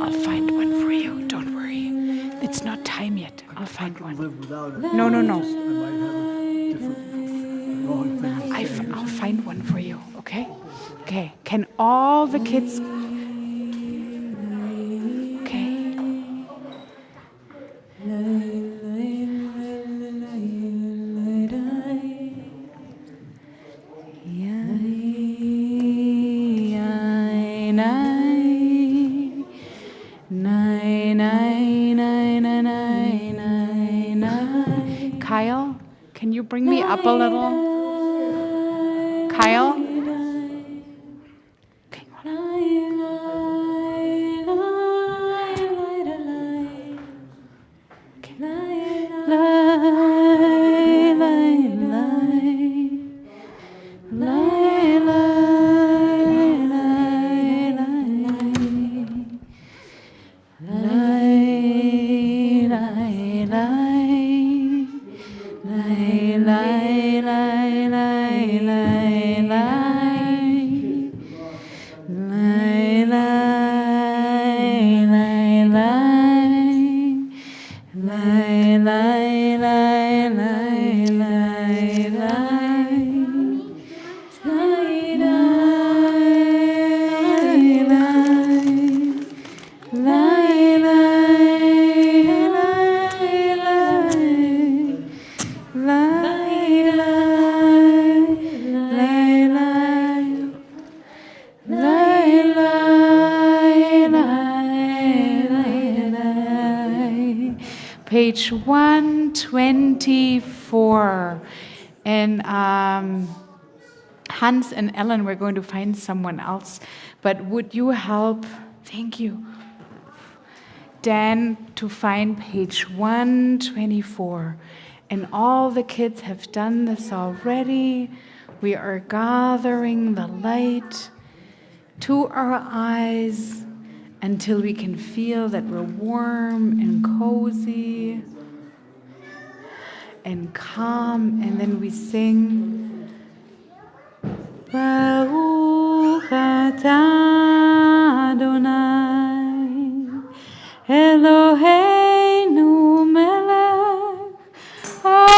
I'll find one for you. Don't worry. It's not time yet. I'll find one. Live without it. No. I might have a different wrong thing to say. I'll find one for you, okay? Okay. Can all the kids... Okay. Kyle, can you bring me up a little? Kyle? Okay. Page 124. And Hans and Ellen, we're going to find someone else. But would you help, thank you, Dan, to find page 124. And all the kids have done this already. We are gathering the light to our eyes until we can feel that we're warm and cozy and calm, and then we sing Baruch atah Adonai Eloheinu melech haolam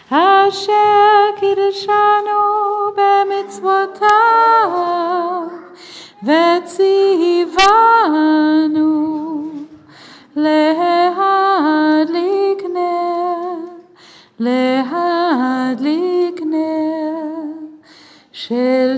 asher kiddushanu b'mitzvotav v'tzivanu להדליק נר של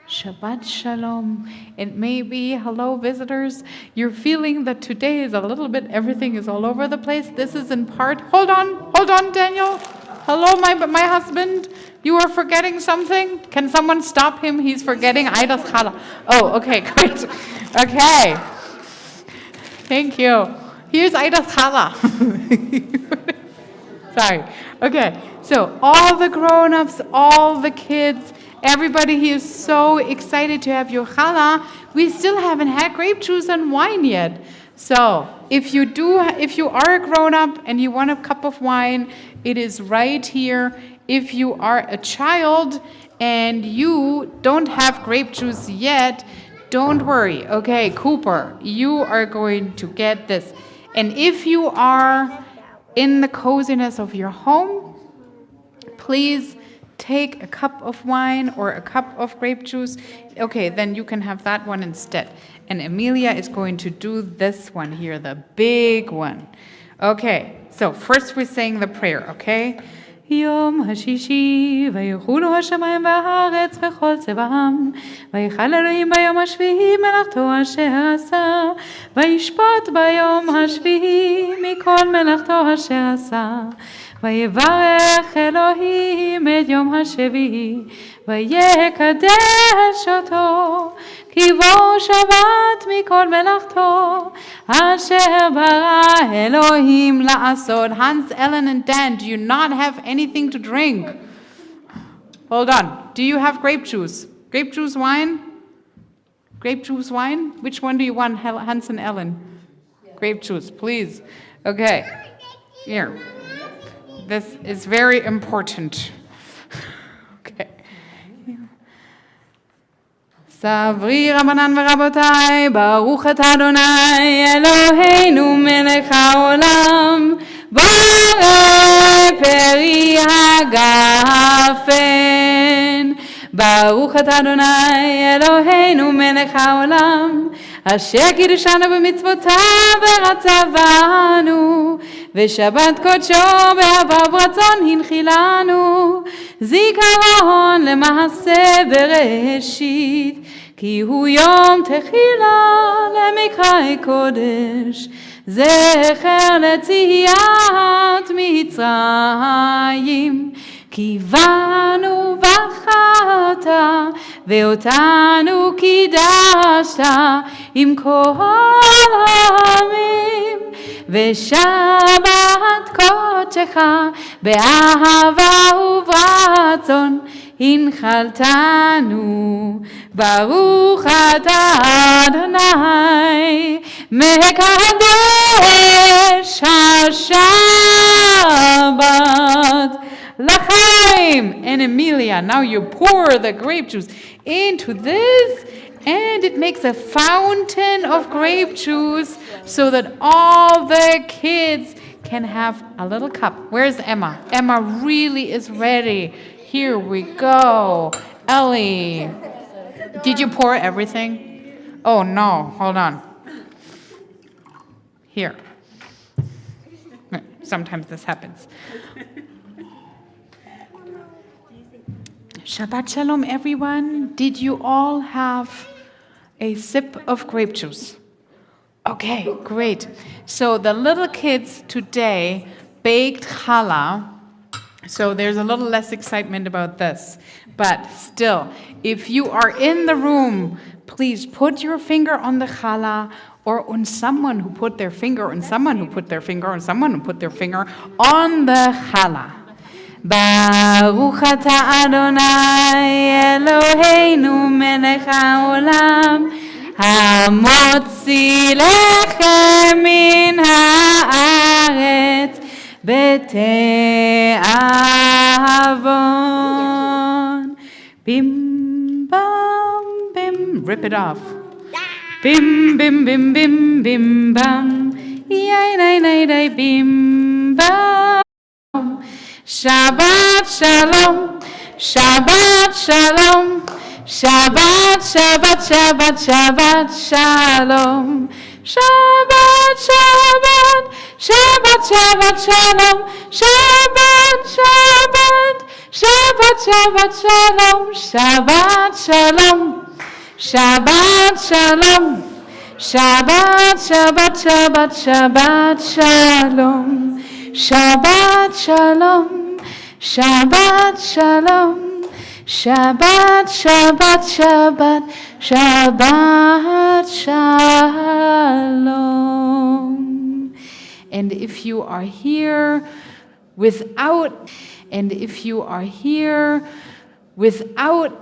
Shabbat Shalom. It may be, hello visitors, you're feeling that today is a little bit, everything is all over the place. This is in part, hold on, Daniel. Hello, my husband. You are forgetting something? Can someone stop him? He's forgetting Eidas Challah. Oh, okay, great. Okay. Thank you. Here's Eidas Challah. Sorry. Okay, so all the grown-ups, all the kids, everybody here is so excited to have your challah. We still haven't had grape juice and wine yet. So if you are a grown-up and you want a cup of wine, it is right here. If you are a child and you don't have grape juice yet, don't worry. Okay, Cooper, you are going to get this. And if you are in the coziness of your home, please take a cup of wine or a cup of grape juice. Okay, then you can have that one instead. And Amelia is going to do this one here, the big one. Okay, so first we're saying the prayer, okay? יום השישי, ויחולו השמיים והארץ וכל צבאם, ויחל אלוהים ביום השביעי מלאכתו אשר עשה, וישפוט ביום השביעי מכל מלאכתו אשר עשה. ויברך אלוהים את יום השביעי, ויקדש אותו, כי בו שבת מכל מלאכתו, אשר ברא אלוהים לעשות. Hans, Ellen, and Dan, do you not have anything to drink? Hold on. Do you have grape juice? Grape juice wine? Grape juice wine? Which one do you want, Hans and Ellen? Grape juice, please. Okay. Here. This is very important. Okay. סברי רבנן ורבותיי, ברוך אתה אדוני אלוהינו מלך העולם, בורא פרי הגפן. ברוך אתה אדוני אלוהינו מלך העולם, אשר קידשנו במצוותיו ורצה בנו, ושבת קודשו באהבה רצון הנחילנו, זיכרון למעשה בראשית, כי הוא יום תחילה למקרא קודש, זכר ליציאת מצרים. כי באנו בחרת ואותנו קידשת עם כל העמים, ושבת קודשך באהבה וברצון הנחלתנו. ברוך אתה אדוני מקדש השבת. L'chaim! And Emilia, now you pour the grape juice into this, and it makes a fountain of grape juice so that all the kids can have a little cup. Where's Emma? Emma really is ready. Here we go. Ellie, did you pour everything? Oh no, hold on. Here. Sometimes this happens. Shabbat Shalom, everyone. Did you all have a sip of grape juice? Okay, great. So the little kids today baked challah. So there's a little less excitement about this. But still, if you are in the room, please put your finger on the challah, or on someone who put their finger on someone who put their finger on someone who put their finger on the challah. ברוך אתה אדוני אלוהינו מלך העולם, המוציא לחם מן הארץ בתיאבון. Bim bam bim, rip it off. Bim bim bim bim bim bam, yay nay nay nay bim bam. Shabbat Shalom, Shabbat Shalom, Shabbat Shabbat Shabbat Shabbat Shalom, Shabbat Shabbat, Shabbat Shabbat Shalom, Shabbat Shabbat, Shabbat Shabbat Shalom, Shabbat Shalom, Shabbat Shalom, Shabbat Shabbat Shabbat Shabbat Shalom. Shabbat Shalom, Shabbat Shalom, Shabbat Shabbat Shabbat, Shabbat Shalom. And if you are here without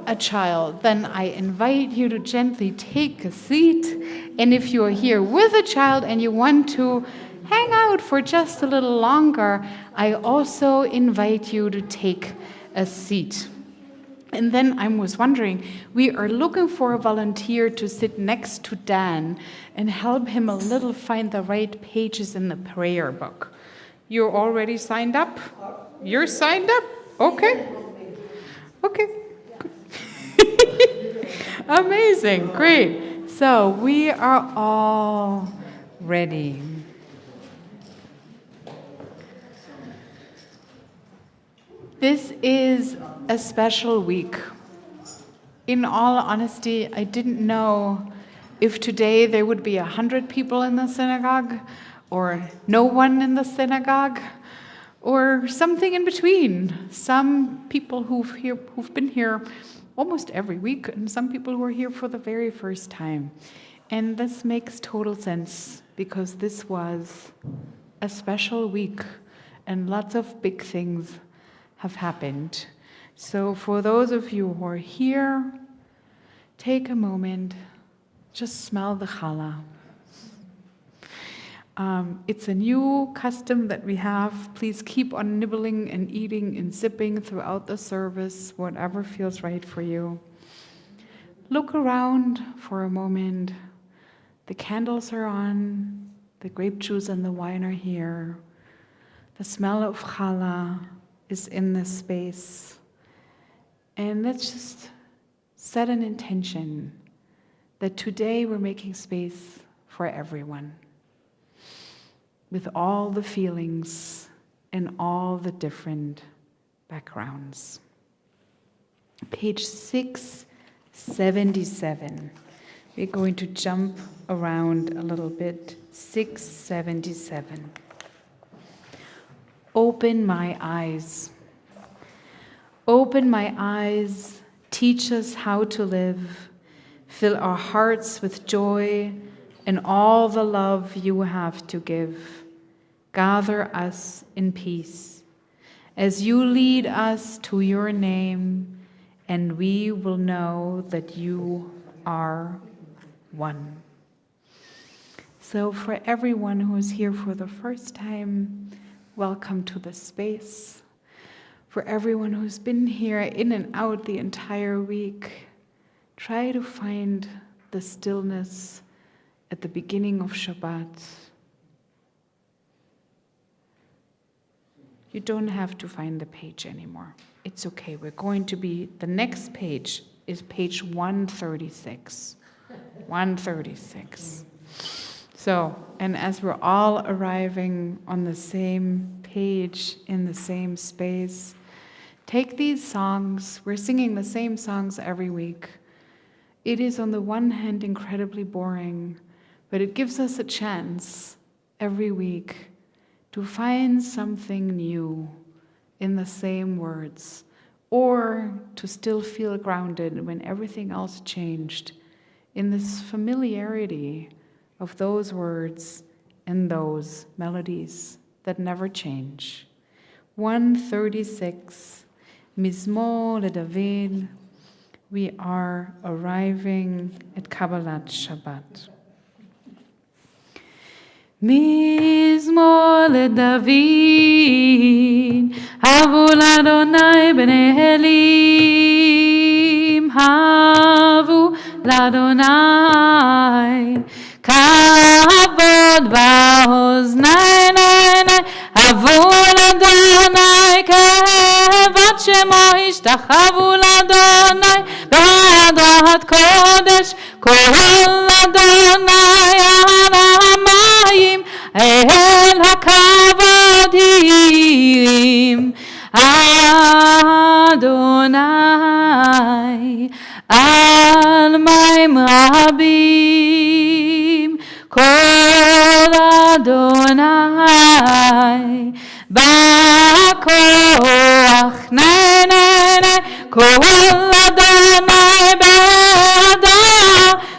a child, then I invite you to gently take a seat. And if you are here with a child and you want to hang out for just a little longer, I also invite you to take a seat. And then I was wondering, we are looking for a volunteer to sit next to Dan and help him a little find the right pages in the prayer book. You're already signed up? You're signed up? Okay. Okay. Amazing. Great. So we are all ready. This is a special week. In all honesty, I didn't know if today there would be 100 people in the synagogue, or no one in the synagogue, or something in between. Some people who've been here almost every week, and some people who are here for the very first time. And this makes total sense, because this was a special week, and lots of big things have happened. So for those of you who are here, take a moment, just smell the challah. It's a new custom that we have. Please keep on nibbling and eating and sipping throughout the service, whatever feels right for you. Look around for a moment. The candles are on, the grape juice and the wine are here. The smell of challah is in this space. And let's just set an intention that today we're making space for everyone, with all the feelings and all the different backgrounds. Page 677. We're going to jump around a little bit. 677. Open my eyes. Open my eyes. Teach us how to live. Fill our hearts with joy and all the love you have to give. Gather us in peace as you lead us to your name, and we will know that you are one. So for everyone who is here for the first time, welcome to the space. For everyone who's been here in and out the entire week, try to find the stillness at the beginning of Shabbat. You don't have to find the page anymore. It's okay. The next page is page 136. 136. So, and as we're all arriving on the same page, in the same space, take these songs. We're singing the same songs every week. It is on the one hand incredibly boring, but it gives us a chance every week to find something new in the same words, or to still feel grounded when everything else changed, in this familiarity of those words and those melodies that never change. 136, Mizmor LeDavid. We are arriving at Kabbalat Shabbat. Mizmor LeDavid, Havu l'Adonai b'nei Elim, Havu l'Adonai, Kavod ba'oznain, Havu l'Adonai, Kavod shemo ishtachavu l'Adonai, b'adat kodesh, kol Adonai al hamayim, el hakavodim, Adonai al mayim rabim, kol Adonai ba'koach, nay, nay, nay, kol Adonai ba'ada,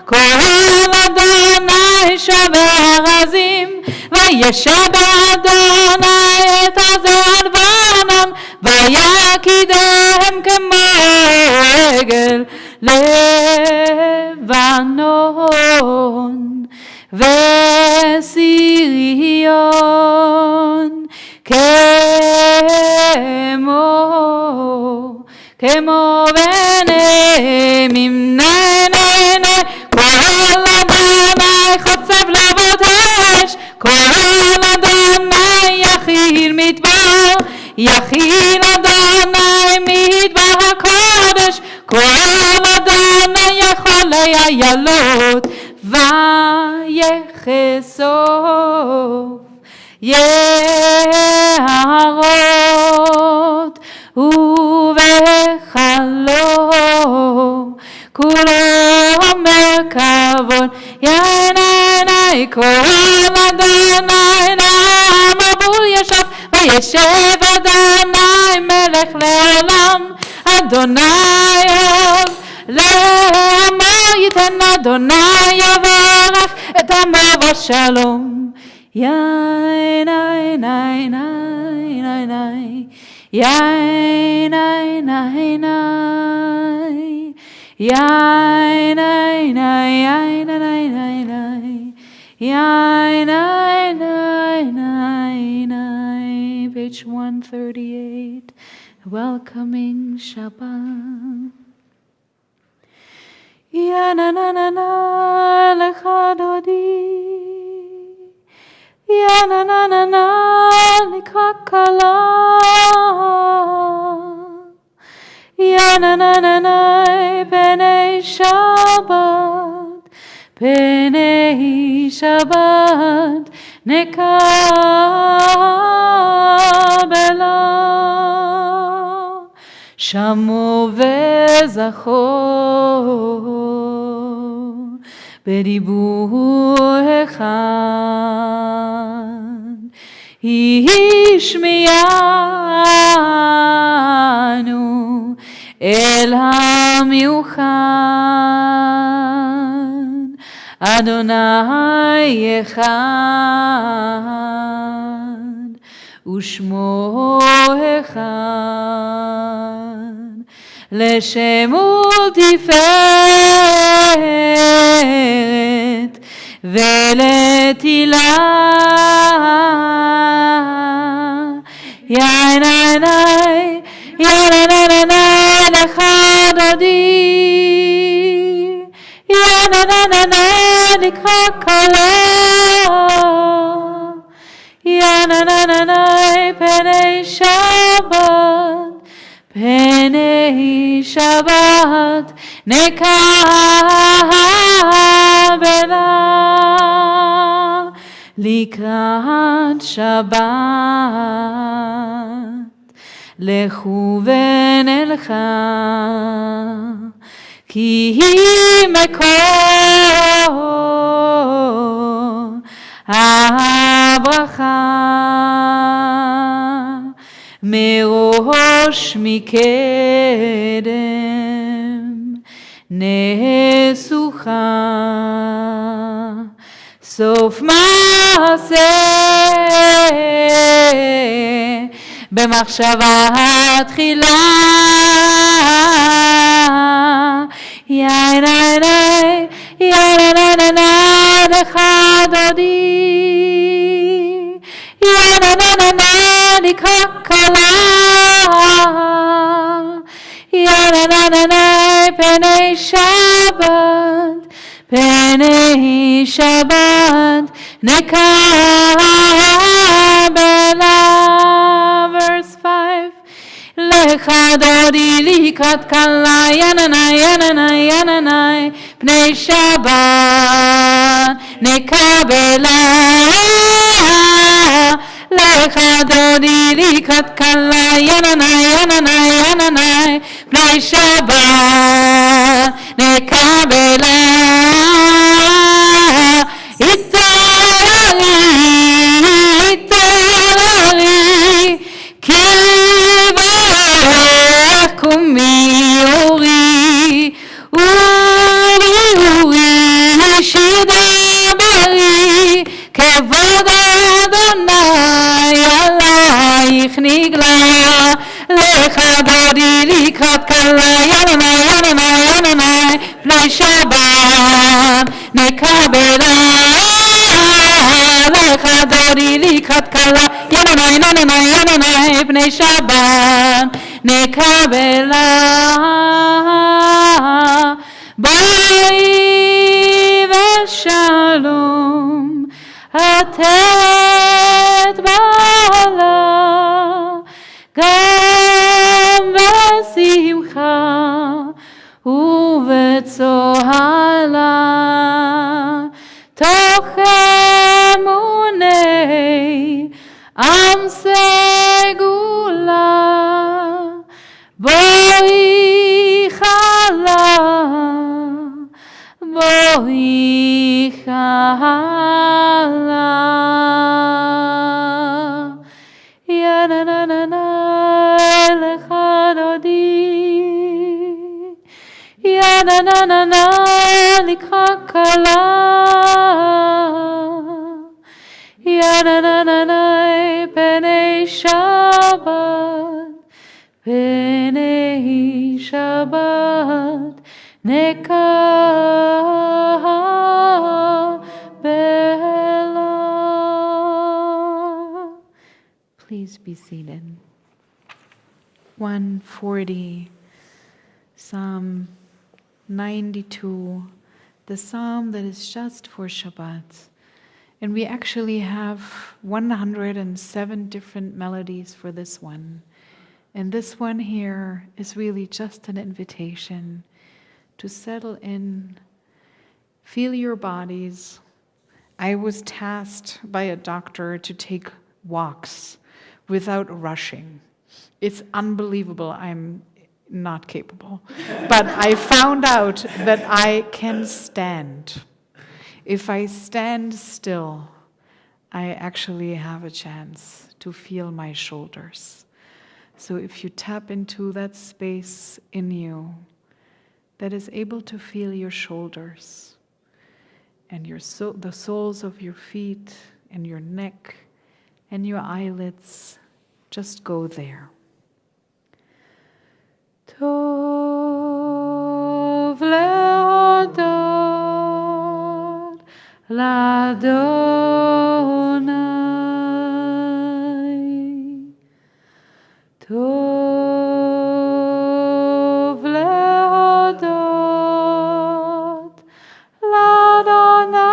kol Adonai shaver azim, vayeshav Adonai et hazeh vanan, vayakidem kemo egel levanon, וסריון כמו ונמים נהנה כל אדוני חוצב להבות אש כל אדוני יכיל מדבר אדוני מדבר הקודש כל אדוני יכול איילות ויחשוף יערות ישב אדוני מלך לעולם, אדוני עוד לעמו ייתן, אדוני יברך את עמו בשלום. יין עין עין עין עין עין, יין עין עין עין, יין עין עין עין עין עין, yai nai nai nai nai. Page 138. Welcoming Shabbat. Ya na na na na lecha dodi. Ya na na na na lekha kala. Ya na na na na b'nei Shabbat. B'nei Shabbat nekabela. Shamu וזכור בדיבור אחד, השמיענו אל המיוחד. אדוני אחד ושמו אחד, לשם ולתפארת ולתהילה. יין עין עין יין עין עין לך דודי, יין עין עין לקרא כלה, יין עין עין פני שבת, פני שבת נקבלה. לקראת שבת לכו ונלכה, כי היא מקור הברכה. מראש מקדם נסוכה, סוף מעשה במחשבה תחילה. יין עין עין יין עין עין לך דודי, יין עין עין לקרא כלה, יין עין עין פני שבת, פני שבת נקבלה. Verse 5. לך דודי לקראת כלה, ינני ינני ינני פני שבת נקבלה. לך דודי לקראת כלה, ינני ינני ינני פני שבת נקבלה. איתרלי כי ברך קומי אורי, אורי אורי שידברי, כבוד אדוני עלייך נגלה. לך דודי לקראת כלה, ינני ינני ינני פני שבת נקבלה. לך דודי לקראת כלה, ינני ינני ינני פני שבת נקבלה. ביי ושלום התת בעלה, גם בשמחה ובצוהלה, תוך אמוני עם סגולה. בואי חלה, בואי חלה. na na na na likakala. Ya na na na na bene Shabbat. Bene Shabbat. Neka bela. Please be seated. 140, Psalm 92, the psalm that is just for Shabbat. And we actually have 107 different melodies for this one. And this one here is really just an invitation to settle in, feel your bodies. I was tasked by a doctor to take walks without rushing. It's unbelievable. I'm not capable. But I found out that I can stand. If I stand still, I actually have a chance to feel my shoulders. So if you tap into that space in you that is able to feel your shoulders and the soles of your feet and your neck and your eyelids, just go there. Tov leodot l'Adonai. Tov leodot l'Adonai.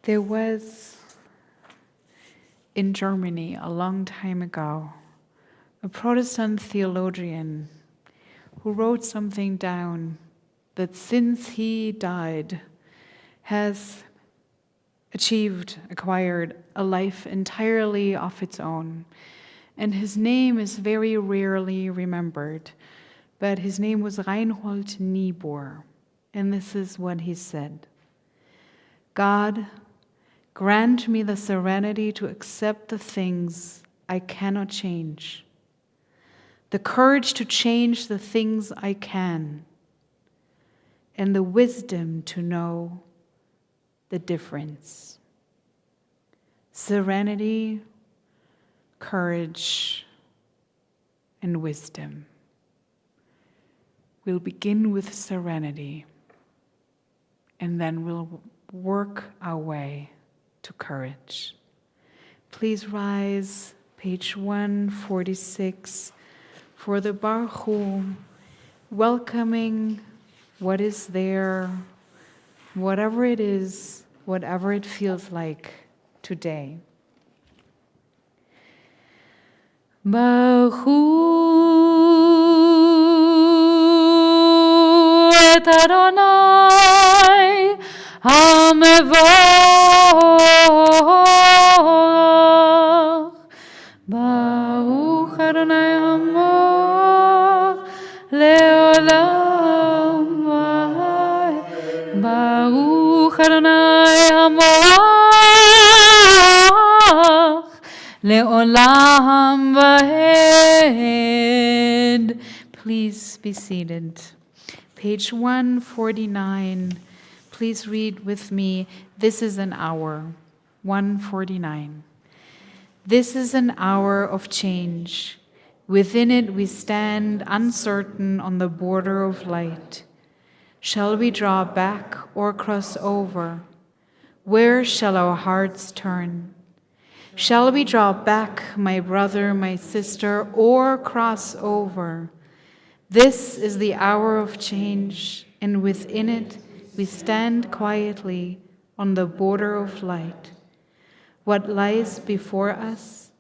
There was, in Germany a long time ago, a Protestant theologian who wrote something down that since he died has acquired a life entirely of its own. And his name is very rarely remembered, but his name was Reinhold Niebuhr. And this is what he said: God, grant me the serenity to accept the things I cannot change, the courage to change the things I can, and the wisdom to know the difference. Serenity, courage, and wisdom. We'll begin with serenity, and then we'll work our way to courage. Please rise, page 146, for the Baruch Hu, welcoming what is there, whatever it is, whatever it feels like today. Baruch Hu et Adonai HaMevorach. Baruch Adonai HaMevorach le'olam va'ed. Baruch Adonai HaMevorach le'olam va'ed. Please be seated. Page 149. Please read with me. This is an hour. 149. This is an hour of change. Within it we stand uncertain on the border of light. Shall we draw back or cross over? Where shall our hearts turn? Shall we draw back, my brother, my sister, or cross over? This is the hour of change, and within it we stand quietly on the border of light. What lies before us?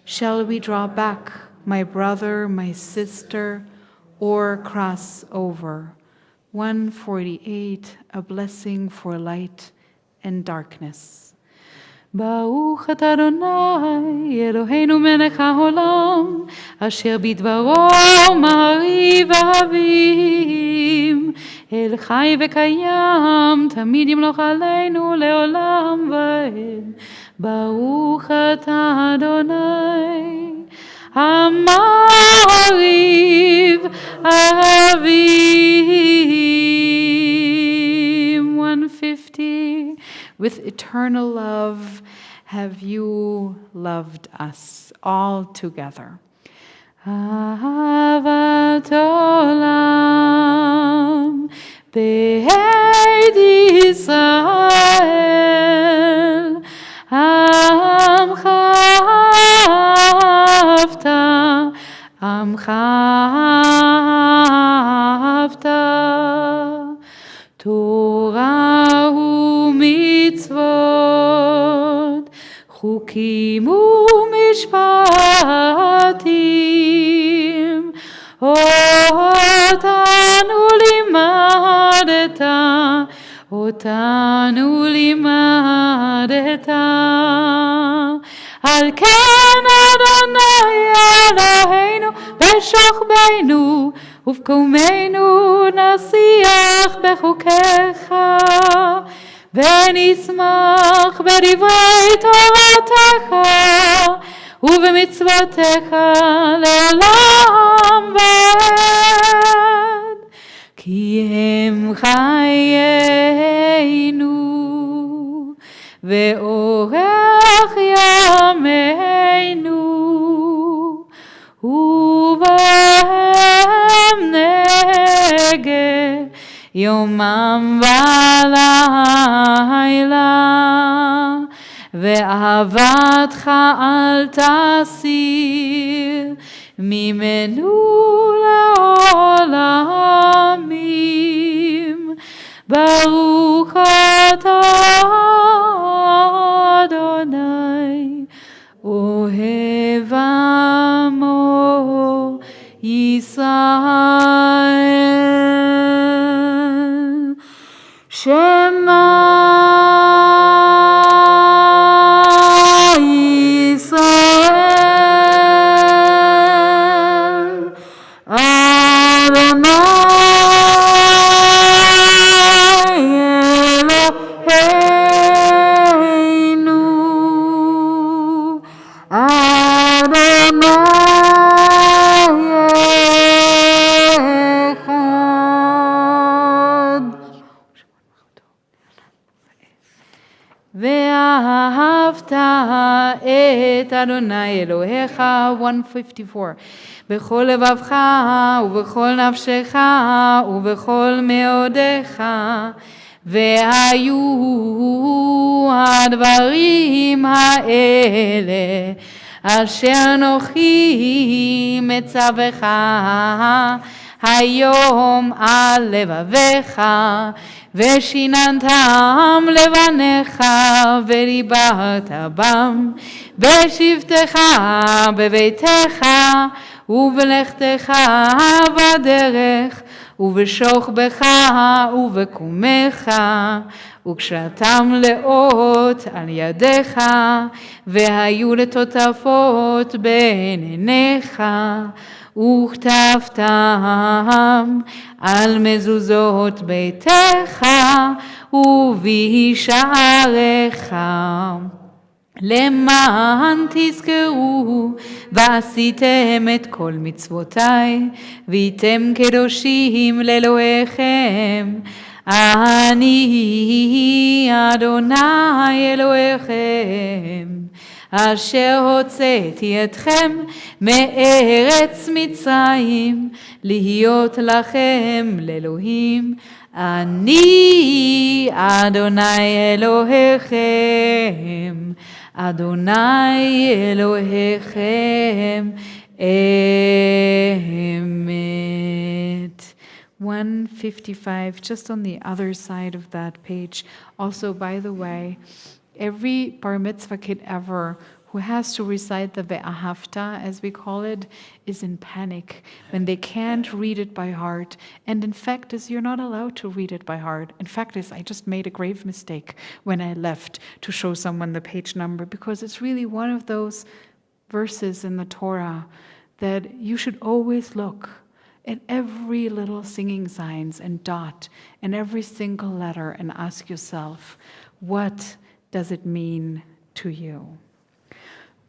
Shall we draw back, my brother, my sister, or cross over? 148, a blessing for light and darkness. ברוך אתה אדוני, אלוהינו מלך העולם, אשר בדברו מעריב אביב, אל חי וקיים, תמיד ימלוך עלינו לעולם ועד. ברוך אתה אדוני, המעריב אביב. 150. With eternal love have you loved us all together. אהבת עולם בית ישראל, עמך אהבת, עמך אהבת, תורה ומצוות, חוקים ומשפטים, אותנו לימדת, אותנו לימדת. על כן אדוני אלוהינו בשוכבנו ובקומנו נשיח בחוקיך, ונשמח בדברי תורתך ובמצוותיך לעולם ועד. כי הם חיינו ואורך ימינו, ובהם נגד יומם ולילה, ואהבתך אל תסיר ממנו לעולמים. ברוך אתה אדוני, אוהב עמו ישראל. שמע ישראל, אדוני אלוהינו, אדוני אחד. ואהבת את אדוני אלוהיך. 154. בכל לבבך ובכל נפשך ובכל מאודיך. והיו הדברים האלה אשר אנוכי מצווך היום על לבביך, ושיננתם לבניך ודיברת בם בשבתך בביתך ובלכתך בדרך ובשוכבך ובקומך, וקשרתם לאות על ידיך, והיו לטוטפות בין עיניך, וכתבתם על מזוזות ביתך ובשעריך, למען תזכרו ועשיתם את כל מצוותיי, והייתם קדושים לאלוהיכם. אני אדוני אלוהיכם, אשר הוצאתי אתכם מארץ מצרים, להיות לכם לאלוהים. Ani Adonai Elohechem, Adonai Elohechem, Emet. 155, just on the other side of that page. Also, by the way, every bar mitzvah kid ever who has to recite the Ve'ahavta, as we call it, is in panic when they can't read it by heart. And in fact, you're not allowed to read it by heart. In fact, I just made a grave mistake when I left to show someone the page number, because it's really one of those verses in the Torah that you should always look at every little singing signs and dot and every single letter and ask yourself, what does it mean to you?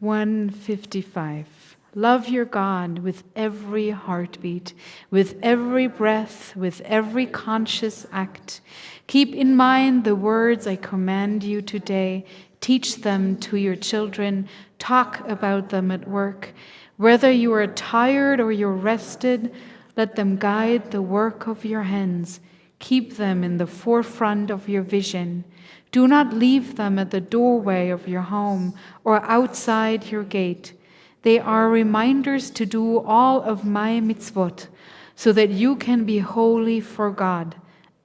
155. Love your God with every heartbeat, with every breath, with every conscious act. Keep in mind the words I command you today. Teach them to your children. Talk about them at work. Whether you are tired or you're rested, let them guide the work of your hands. Keep them in the forefront of your vision. Do not leave them at the doorway of your home or outside your gate. They are reminders to do all of my mitzvot, so that you can be holy for God.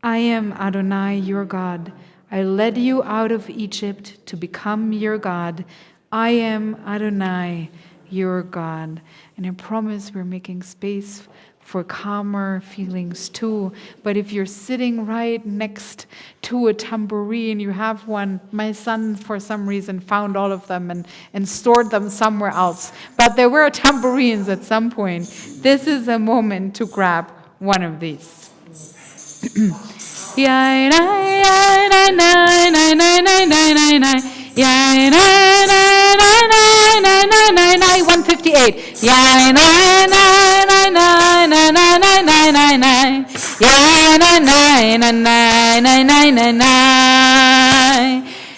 I am Adonai, your God. I led you out of Egypt to become your God. I am Adonai, your God. And I promise we're making space for calmer feelings too. But if you're sitting right next to a tambourine, you have one. My son, for some reason, found all of them and stored them somewhere else. But there were tambourines at some point. This is a moment to grab one of these. 158.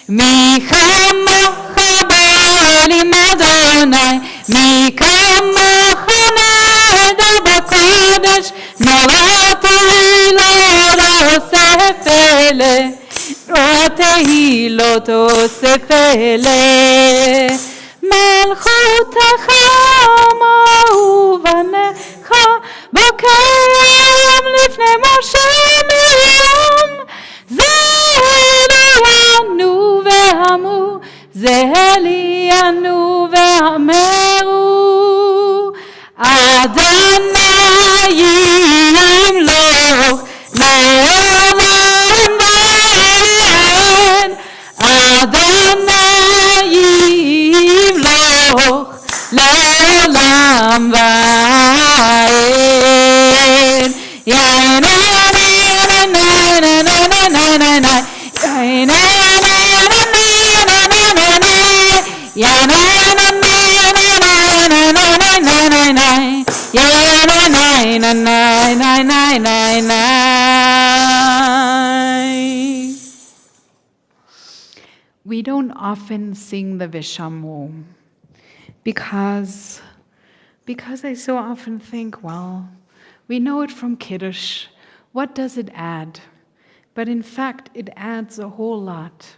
Mi kamocha ba'olim Adonai, mi kamocha neder b'kodesh, תהילות אוסף אלה, מלכותך ובניך בקיים לפני משה מרים, זה אלינו ואמרו, זה אלינו ואמרו, אדוני ימלוך לעולם ועד, אדוני ימלוך לעולם ועד. We don't often sing the Vishamu because I so often think, well, we know it from Kiddush. What does it add? But in fact, it adds a whole lot.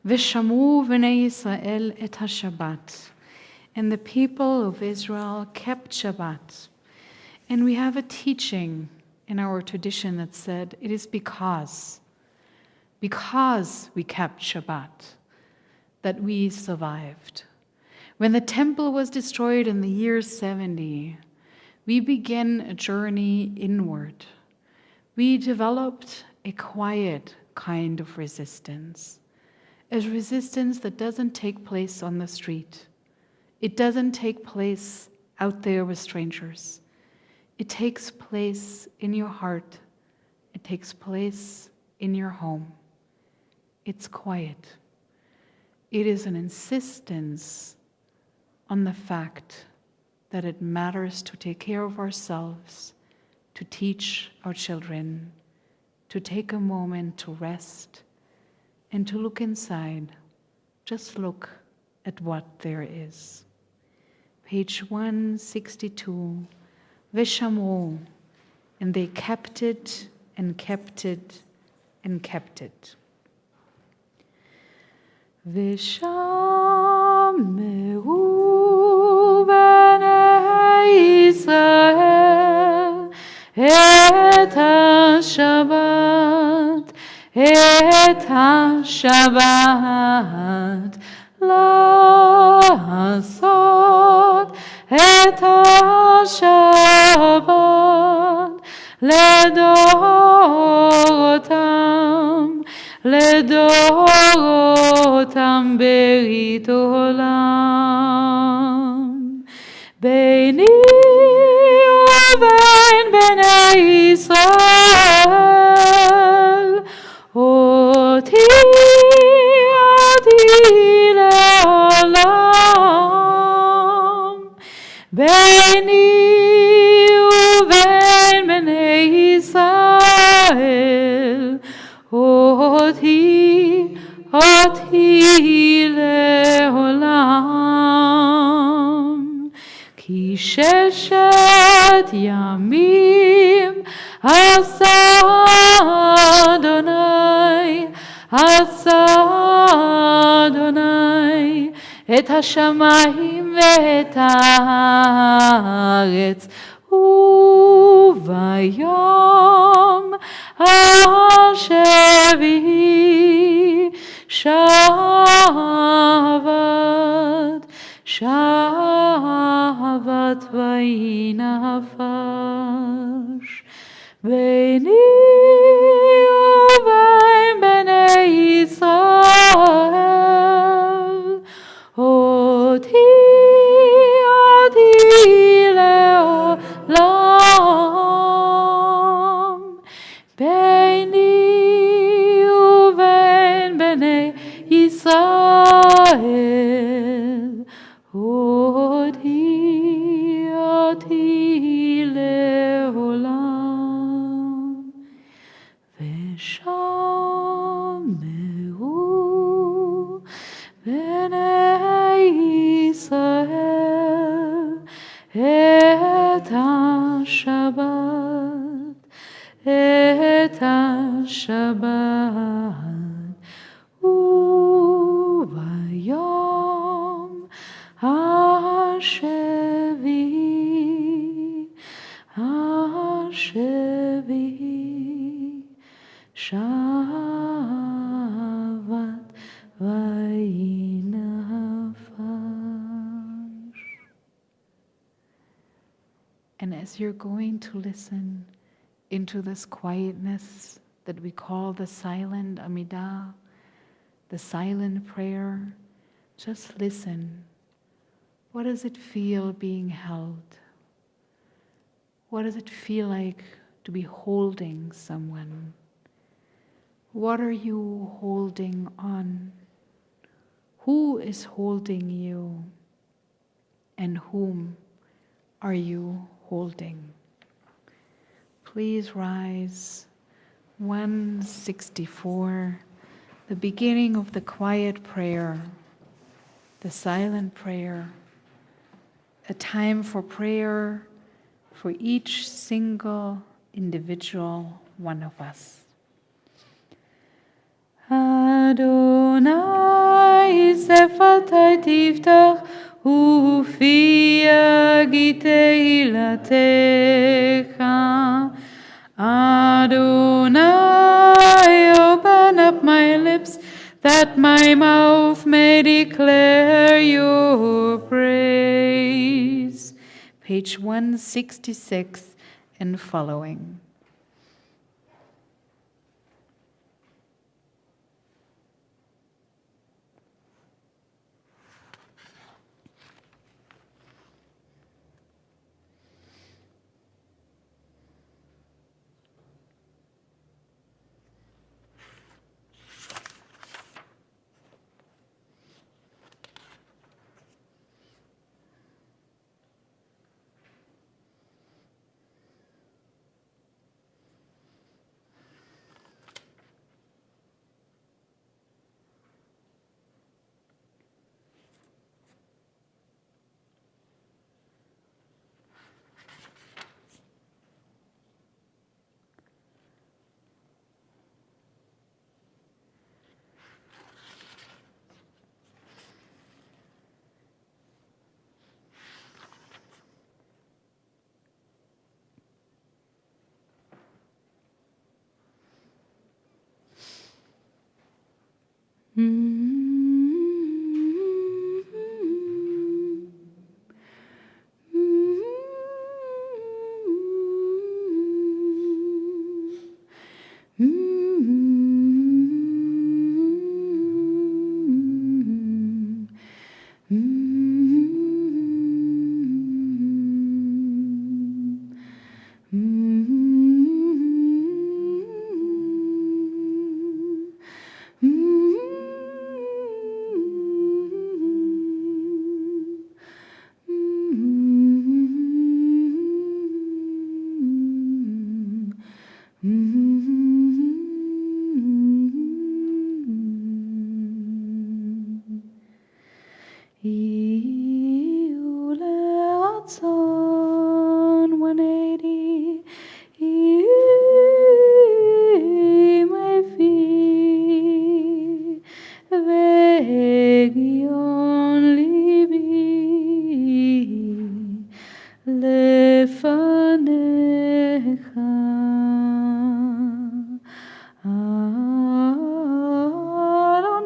Vishamu v'nei Yisrael et ha-Shabbat. And the people of Israel kept Shabbat. And we have a teaching in our tradition that said it is because we kept Shabbat that we survived. When the temple was destroyed in the year 70, we began a journey inward. We developed a quiet kind of resistance, a resistance that doesn't take place on the street. It doesn't take place out there with strangers. It takes place in your heart. It takes place in your home. It's quiet. It is an insistence on the fact that it matters to take care of ourselves, to teach our children, to take a moment to rest, and to look inside. Just look at what there is. Page 162. Vishamru, and they kept it and kept it and kept it. V'shameru b'nei Yisrael et HaShabbat, לעשות את השבת לדורותם ברית עולם. ביני ובין בני ישראל אותי לעולם. ביני ובין בני ישראל אותי לעולם. כי 6 ימים עשה אדוני את השמיים ואת הארץ, וביום השביעי שבת וינפש. ביני ובין בני ישראל אותי לעולם. ביני ובין בני ישראל אותי לעולם. ושמרו בני ישראל את השבת, וביום השביעי שבת וינפש. And as you're going to listen into this quietness that we call the silent Amidah, the silent prayer, just listen. What does it feel being held? What does it feel like to be holding someone? What are you holding on? Who is holding you? And whom are you holding? Please rise. 164, the beginning of the quiet prayer, the silent prayer, a time for prayer for each single individual one of us. Adonai sefatai tiftach ufi yagi teilatecha. Adonai, open up my lips that my mouth may declare your praise. Page 166 and following. Iuleatzon 180 Imefi Vegion libi Lefanecha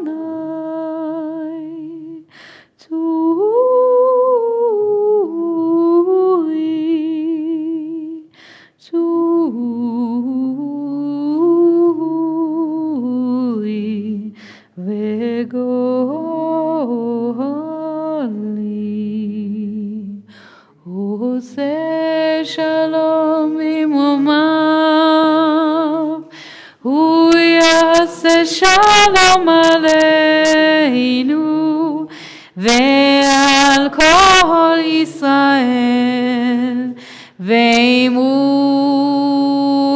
Adonai Tui Vegoli Ose Shalom Imomav Uyase Shalom Aleinu Ve'al Kol Yisrael Ve'imu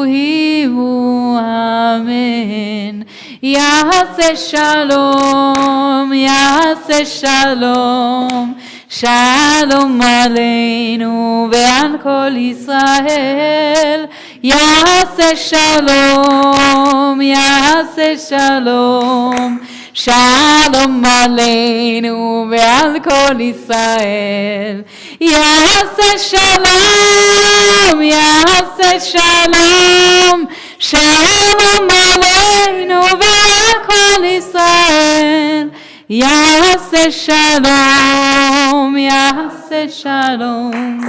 himu Amen Yase Shalom Yase Shalom Shalom Aleinu Ve'al Kol Yisrael Yase Shalom Yase Shalom Shalom Aleinu Ve'al Kol Yisrael Yase Shalom Yase Shalom Shalom Aleinu Ve'al Kol Yisrael Yase Shalom Yase Shalom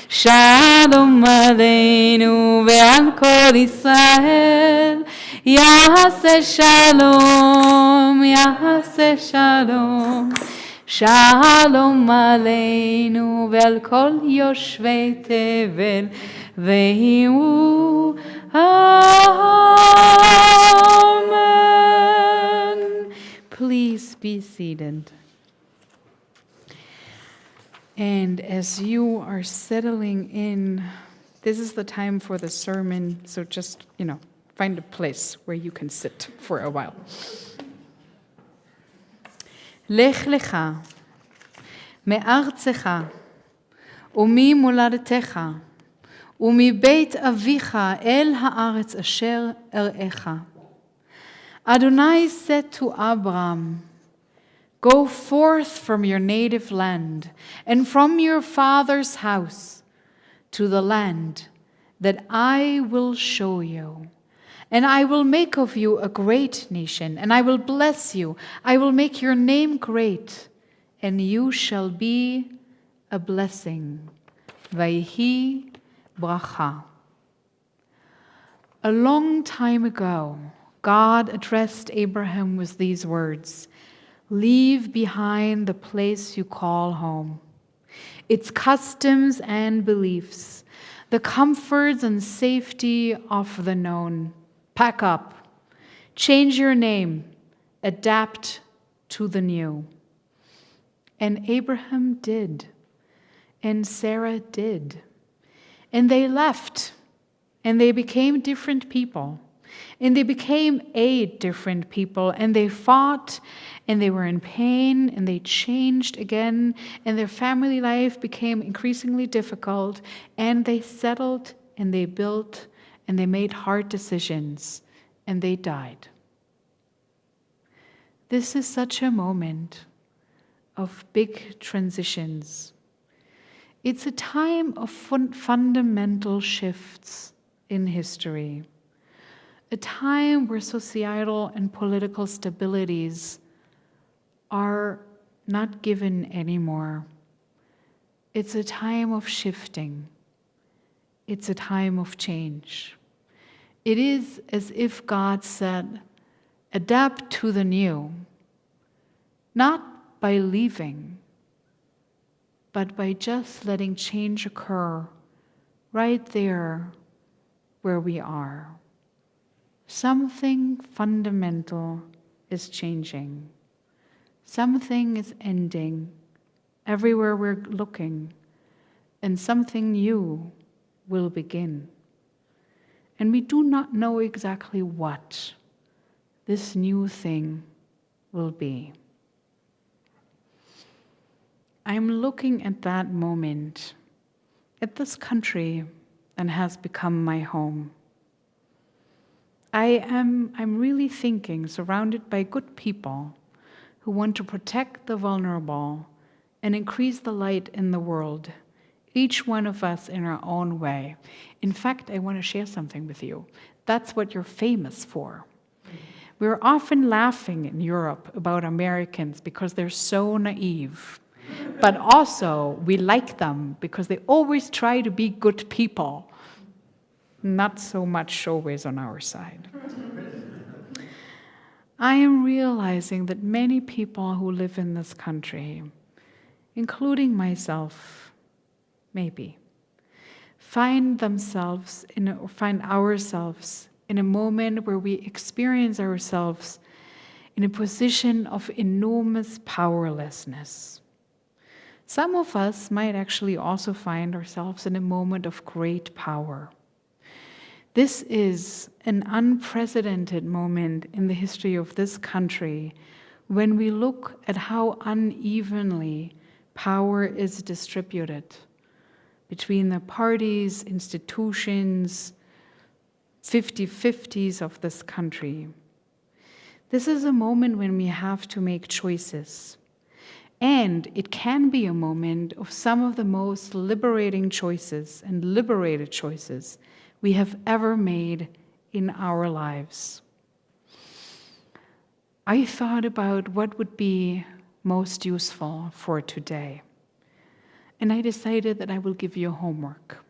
Shalom Aleinu Ve'al Kol Yisrael Yase Shalom Yase Shalom Shalom Aleinu Ve'al Kol Yoshvei Tevel Ve'imu Amen. Please be seated. And as you are settling in, this is the time for the sermon, so just, find a place where you can sit for a while. Lech lecha, me'artzecha, וממולדתך, ומבית אביך אל הארץ אשר אראך. Adonai said to Abram, Go forth from your native land and from your father's house to the land that I will show you. And I will make of you a great nation, and I will bless you. I will make your name great, and you shall be a blessing. Vayhi bracha. A long time ago, God addressed Abraham with these words, Leave behind the place you call home, its customs and beliefs, the comforts and safety of the known. Pack up, change your name, adapt to the new. And Abraham did, and Sarah did. And they left, and they became different people. And they became 8 different people, and they fought, and they were in pain, and they changed again, and their family life became increasingly difficult, and they settled, and they built, and they made hard decisions, and they died. This is such a moment of big transitions. It's a time of fundamental shifts in history. A time where societal and political stabilities are not given anymore. It's a time of shifting. It's a time of change. It is as if God said, adapt to the new, not by leaving, but by just letting change occur right there where we are. Something fundamental is changing. Something is ending everywhere we're looking, and something new will begin. And we do not know exactly what this new thing will be. I'm looking at that moment, at this country that has become my home. I'm really thinking, surrounded by good people who want to protect the vulnerable and increase the light in the world, each one of us in our own way. In fact, I want to share something with you. That's what you're famous for. We're often laughing in Europe about Americans because they're so naive. But also, we like them because they always try to be good people. Not so much always on our side. I am realizing that many people who live in this country, including myself, maybe, find ourselves in a moment where we experience ourselves in a position of enormous powerlessness. Some of us might actually also find ourselves in a moment of great power. This is an unprecedented moment in the history of this country when we look at how unevenly power is distributed between the parties, institutions, 50-50s of this country. This is a moment when we have to make choices. And it can be a moment of some of the most liberating choices and liberated choices we have ever made in our lives. I thought about what would be most useful for today. And I decided that I will give you homework.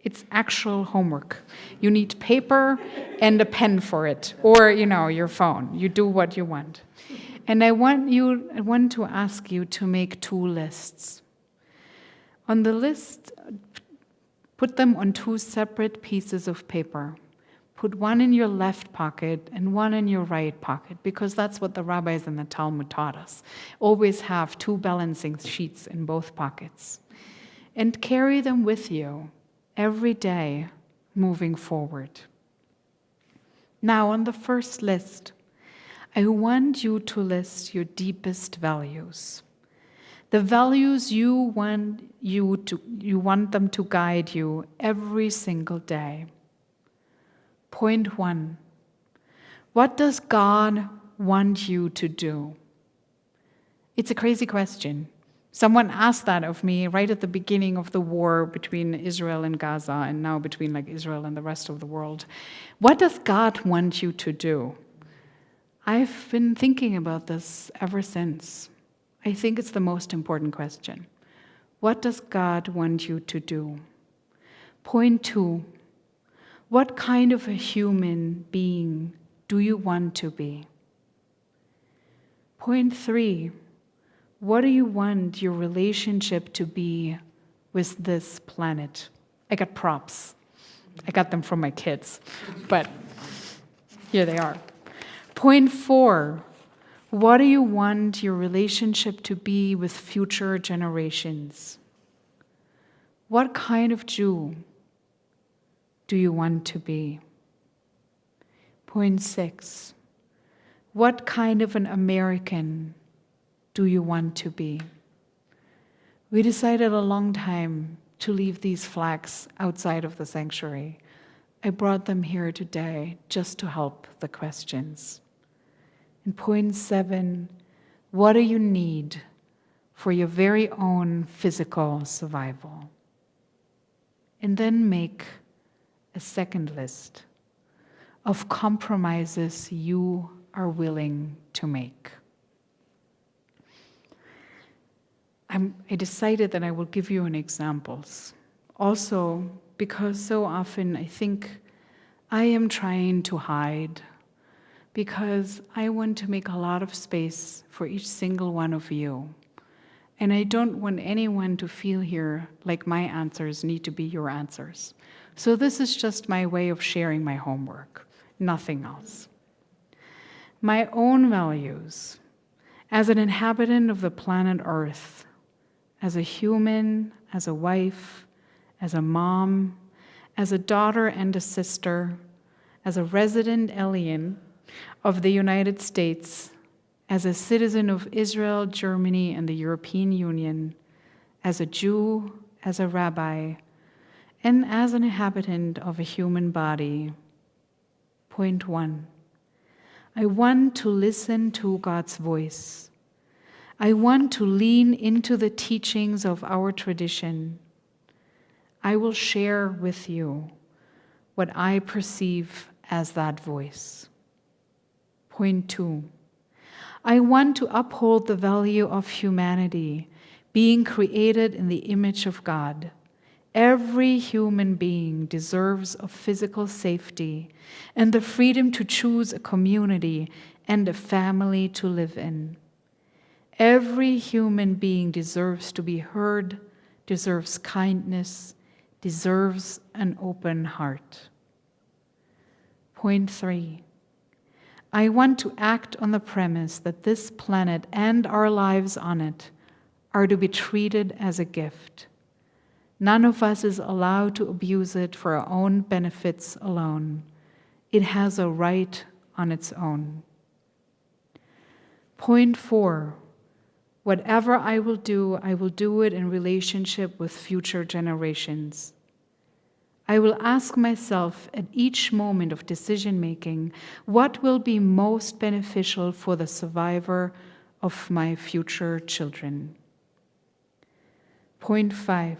It's actual homework. You need paper and a pen for it, or your phone. You do what you want. And I want to ask you to make 2 lists. On the list, put them on 2 separate pieces of paper. Put one in your left pocket and one in your right pocket, because that's what the rabbis in the Talmud taught us. Always have 2 balancing sheets in both pockets. And carry them with you every day moving forward. Now, on the first list, I want you to list your deepest values. The values you want them to guide you every single day. Point 1. What does God want you to do? It's a crazy question. Someone asked that of me right at the beginning of the war between Israel and Gaza, and now between Israel and the rest of the world. What does God want you to do? I've been thinking about this ever since. I think it's the most important question. What does God want you to do? Point 2. What kind of a human being do you want to be? Point 3. What do you want your relationship to be with this planet? I got props. I got them from my kids, but here they are. Point 4. What do you want your relationship to be with future generations? What kind of Jew do you want to be? Point 6. What kind of an American do you want to be? We decided a long time to leave these flags outside of the sanctuary. I brought them here today just to help the questions. And point 7, what do you need for your very own physical survival? And then make a second list of compromises you are willing to make. I decided that I will give you an examples. Also, because so often I think I am trying to hide, because I want to make a lot of space for each single one of you. And I don't want anyone to feel here like my answers need to be your answers. So this is just my way of sharing my homework, nothing else. My own values as an inhabitant of the planet Earth, as a human, as a wife, as a mom, as a daughter and a sister, as a resident alien of the United States, as a citizen of Israel, Germany, and the European Union, as a Jew, as a rabbi, and as an inhabitant of a human body. Point 1. I want to listen to God's voice. I want to lean into the teachings of our tradition. I will share with you what I perceive as that voice. Point 2. I want to uphold the value of humanity, being created in the image of God. Every human being deserves of physical safety and the freedom to choose a community and a family to live in. Every human being deserves to be heard, deserves kindness, deserves an open heart. Point 3. I want to act on the premise that this planet and our lives on it are to be treated as a gift. None of us is allowed to abuse it for our own benefits alone. It has a right on its own. Point 4. Whatever I will do it in relationship with future generations. I will ask myself at each moment of decision-making, what will be most beneficial for the survivor of my future children? Point 5.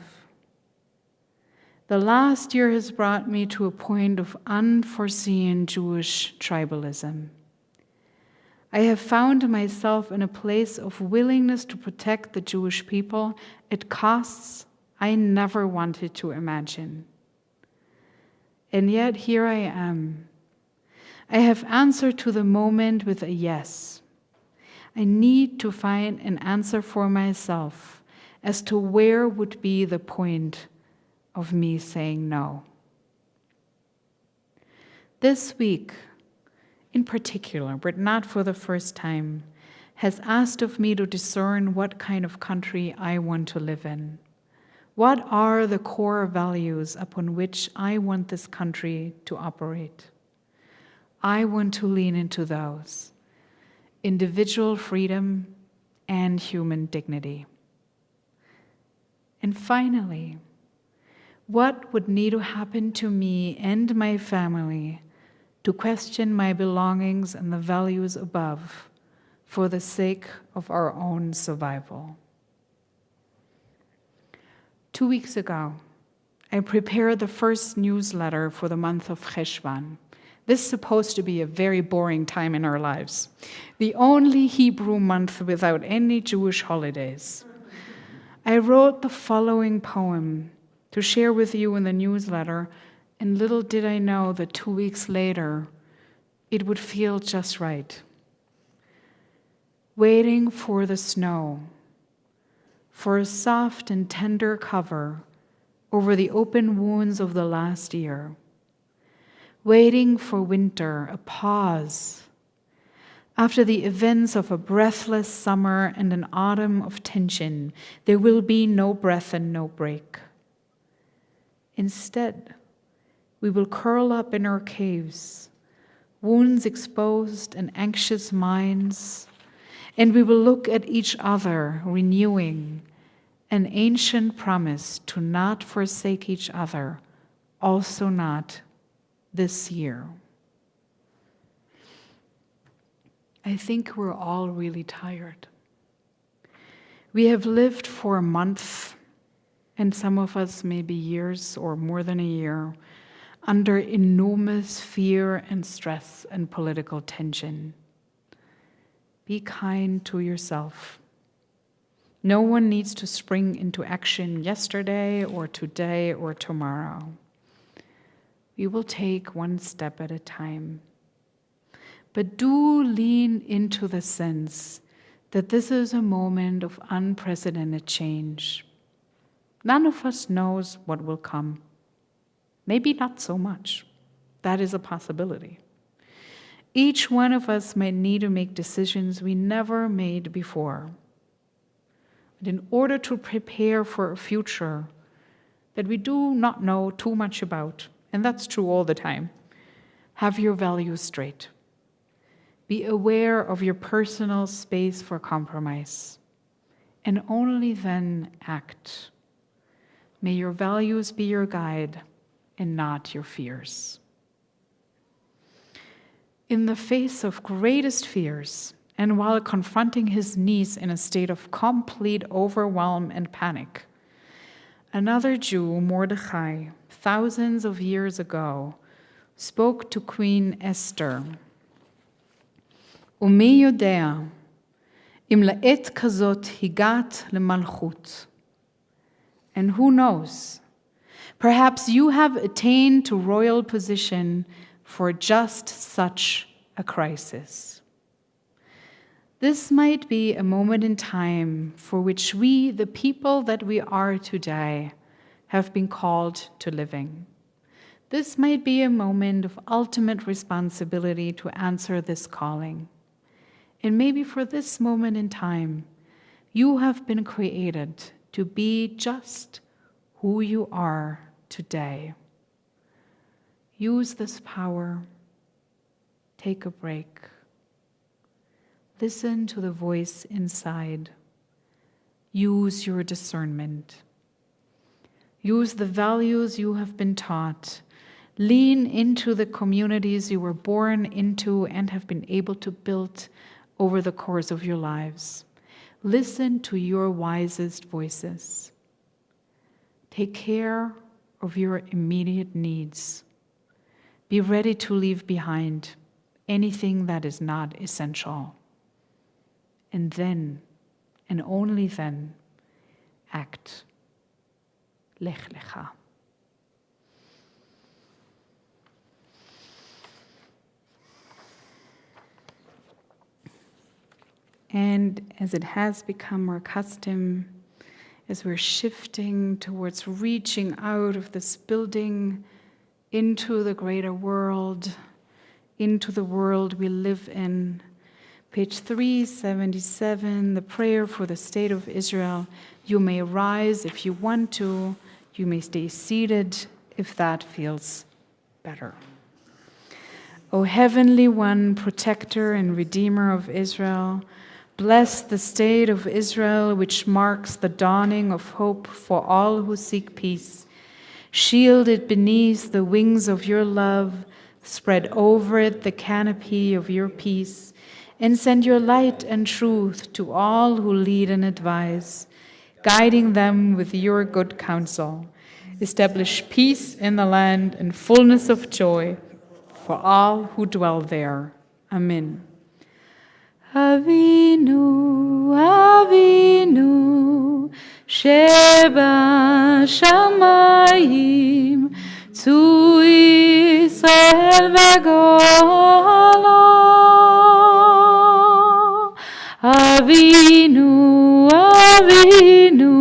The last year has brought me to a point of unforeseen Jewish tribalism. I have found myself in a place of willingness to protect the Jewish people at costs I never wanted to imagine. And yet here I am. I have answered to the moment with a yes. I need to find an answer for myself as to where would be the point of me saying no. This week, in particular, but not for the first time, has asked of me to discern what kind of country I want to live in. What are the core values upon which I want this country to operate? I want to lean into those: individual freedom and human dignity. And finally, what would need to happen to me and my family to question my belongings and the values above for the sake of our own survival? 2 weeks ago, I prepared the first newsletter for the month of Cheshvan. This is supposed to be a very boring time in our lives. The only Hebrew month without any Jewish holidays. I wrote the following poem to share with you in the newsletter, and little did I know that 2 weeks later, it would feel just right. Waiting for the snow, for a soft and tender cover over the open wounds of the last year. Waiting for winter, a pause. After the events of a breathless summer and an autumn of tension, there will be no breath and no break. Instead, we will curl up in our caves, wounds exposed and anxious minds, and we will look at each other, renewing an ancient promise to not forsake each other, also not this year. I think we're all really tired. We have lived for a month, and some of us maybe years or more than a year, under enormous fear and stress and political tension. Be kind to yourself. No one needs to spring into action yesterday or today or tomorrow. We will take one step at a time. But do lean into the sense that this is a moment of unprecedented change. None of us knows what will come. Maybe not so much. That is a possibility. Each one of us might need to make decisions we never made before. But in order to prepare for a future that we do not know too much about, and that's true all the time, have your values straight. Be aware of your personal space for compromise, and only then act. May your values be your guide and not your fears. In the face of greatest fears, and while confronting his niece in a state of complete overwhelm and panic, another Jew, Mordechai, thousands of years ago, spoke to Queen Esther. ומי יודע, אם לעת כזאת הגעת למלכות. And who knows, perhaps you have attained to royal position for just such a crisis. This might be a moment in time for which we, the people that we are today, have been called to living. This might be a moment of ultimate responsibility to answer this calling. And maybe for this moment in time, you have been created to be just who you are today. Use this power. Take a break. Listen to the voice inside. Use your discernment. Use the values you have been taught. Lean into the communities you were born into and have been able to build over the course of your lives. Listen to your wisest voices. Take care of your immediate needs. Be ready to leave behind anything that is not essential. And then, and only then, act. Lech lecha. And as it has become our custom, as we're shifting towards reaching out of this building into the greater world, into the world we live in, page 377, the prayer for the state of Israel. You may rise if you want to. You may stay seated if that feels better. O Heavenly One, protector and redeemer of Israel, bless the state of Israel, which marks the dawning of hope for all who seek peace. Shield it beneath the wings of your love, spread over it the canopy of your peace, and send your light and truth to all who lead and advise, guiding them with your good counsel. Establish peace in the land and fullness of joy for all who dwell there. Amen. Avinu, Avinu, Sheba Shamayim, Tu Yisrael v'golo. Avinu, Avinu,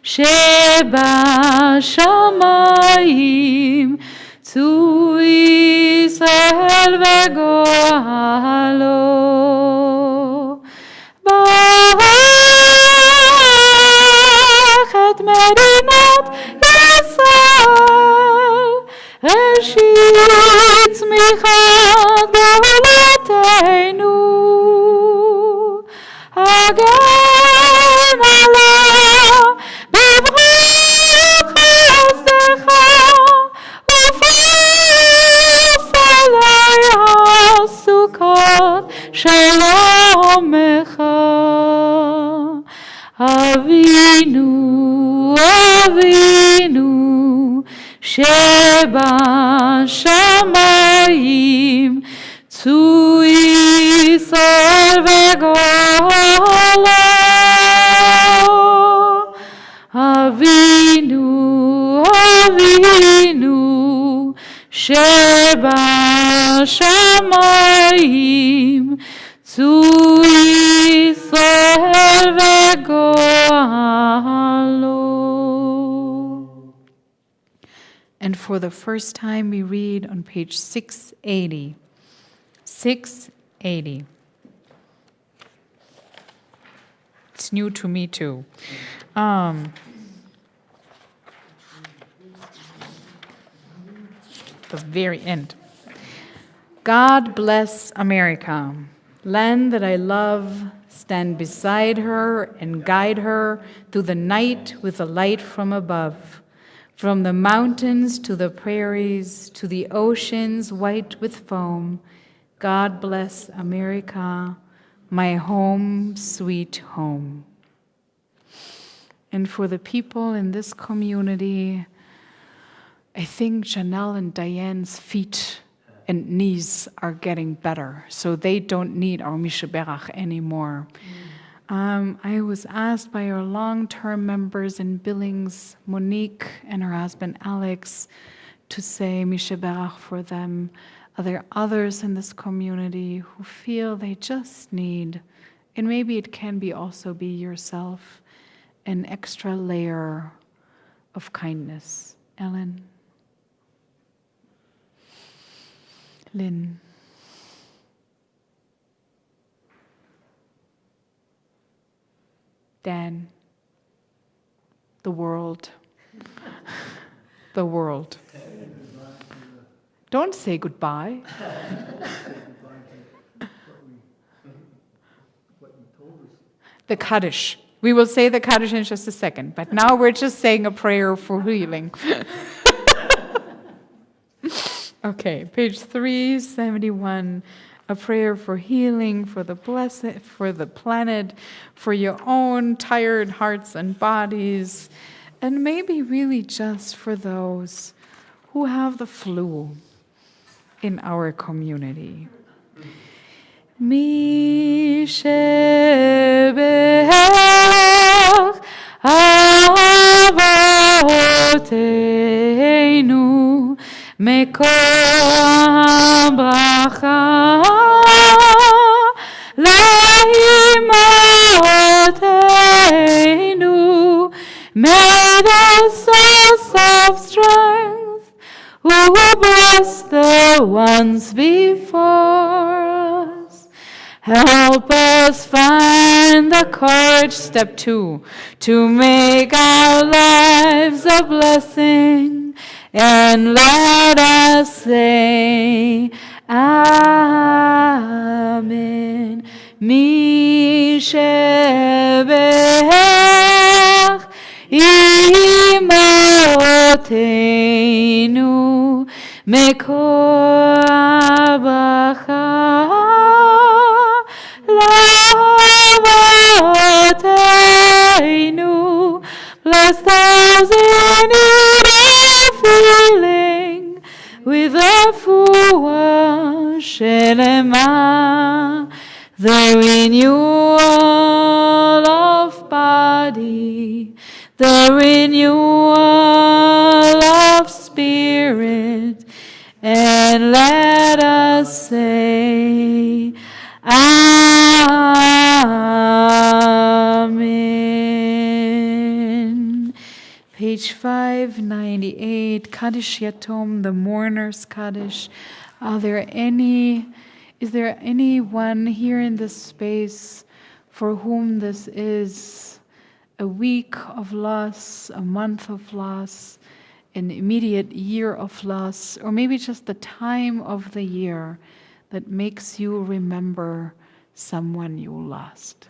Sheba Shamayim, Tu Yisrael v'golo. Medinat Yisrael, Reshit Tzmichat Geulatenu, Hagen Ala B'brach Chesdecha, Ufas Alei HaSukkot Shalomecha. Avinu, Avinu, Sheba Shamayim, Tu Yisrael v'golo. Avinu, Avinu, Sheba Shamayim, Tu Yisrael And for the first time, we read on page 680. 680. It's new to me too. The very end. God bless America, land that I love. Stand beside her and guide her through the night with the light from above. From the mountains to the prairies, to the oceans white with foam, God bless America, my home, sweet home. And for the people in this community, I think Janelle and Diane's feet and knees are getting better, so they don't need our Mishaberach anymore. I was asked by our long-term members in Billings, Monique and her husband Alex, to say Mishaberach for them. Are there others in this community who feel they just need, and maybe it can be also be yourself, an extra layer of kindness? Ellen? Lynn? Dan? The world? The world. Don't say goodbye. The Kaddish. We will say the Kaddish in just a second, but now we're just saying a prayer for healing. Okay, page 371, a prayer for healing, for the blessed, for the planet, for your own tired hearts and bodies, and maybe really just for those who have the flu in our community. Mi shebeach avoteinu מקור הברכה לאמותינו, may the source of strength who bless the ones before us help us find the courage, step 2, to make our lives a blessing. And let us say, Amen. Mi shebeach imaotenu mekor habracha lavotenu. Bless those in healing with a full shelema, the renewal of body, the renewal of spirit, and let us say, Amen. Page 598, Kaddish Yatom, the mourner's Kaddish. Is there anyone here in this space for whom this is a week of loss, a month of loss, an immediate year of loss, or maybe just the time of the year that makes you remember someone you lost?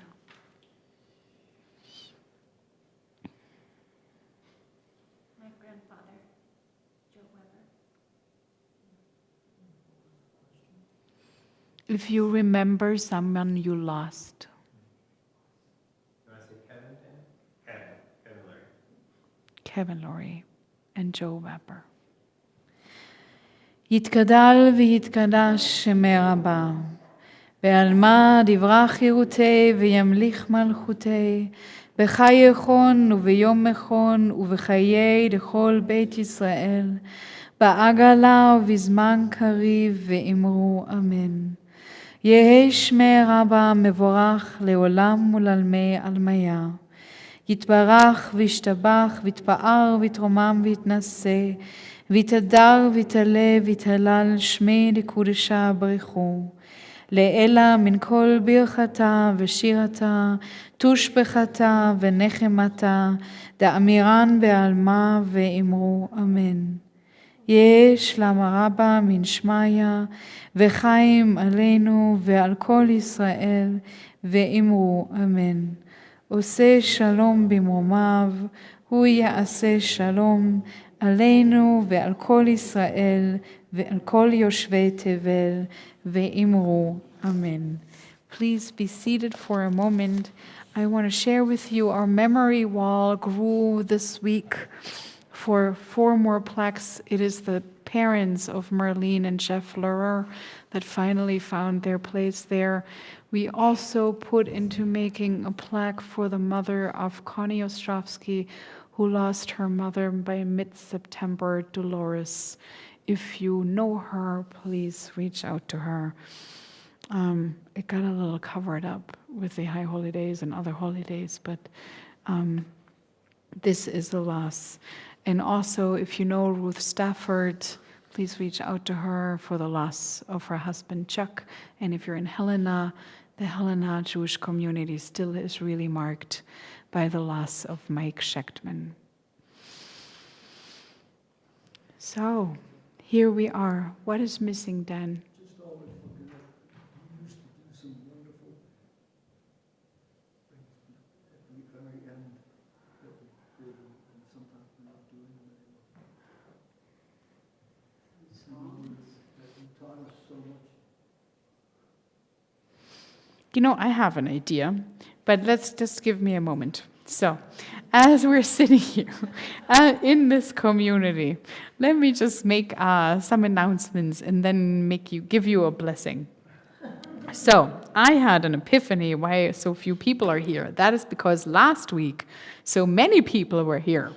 If you remember someone you lost. You want to say Kevin? Kevin Lurie. Kevin Lurie and Joe Weber. יתגדל ויתקדש שמי רבה, ועלמא דברה חירותי וימליך מלכותי, בחי יכון וביום מכון ובחיי לכל בית ישראל, בעגלה ובזמן קריב ואמרו אמן. יהי שמי רבה מבורך לעולם ולעלמי עלמיה. יתברך וישתבח ויתפאר ויתרומם ויתנשא, ויתהדר ויתעלה ויתהלל שמי לקודשה ברכו. לאלה מן כל ברכתה ושירתה, תושבחתה ונחמתה, דאמירן בעלמה ואמרו אמן. יש למה רבה מן שמיה, וחיים עלינו ועל כל ישראל, ואמרו אמן. עושה שלום במרומיו, הוא יעשה שלום עלינו ועל כל ישראל, ועל כל יושבי תבל, ואמרו אמן. Please be seated for a moment. I want to share with you our memory wall grew this week for 4 more plaques. It is the parents of Marlene and Jeff Lurer that finally found their place there. We also put into making a plaque for the mother of Connie Ostrovsky, who lost her mother by mid-September, Dolores. If you know her, please reach out to her. It got a little covered up with the high holidays and other holidays, but this is a loss. And also, if you know Ruth Stafford, please reach out to her for the loss of her husband Chuck. And if you're in Helena, the Helena Jewish community still is really marked by the loss of Mike Schechtman. So, here we are. What is missing, Dan? Just always looking at, you used to do some wonderful things at the very end that we did, and sometimes we're not doing them anymore. That you taught us so much. You know, I have an idea, but let's just give me a moment. So, as we're sitting here in this community, let me just make some announcements and then give you a blessing. So, I had an epiphany why so few people are here. That is because last week, so many people were here.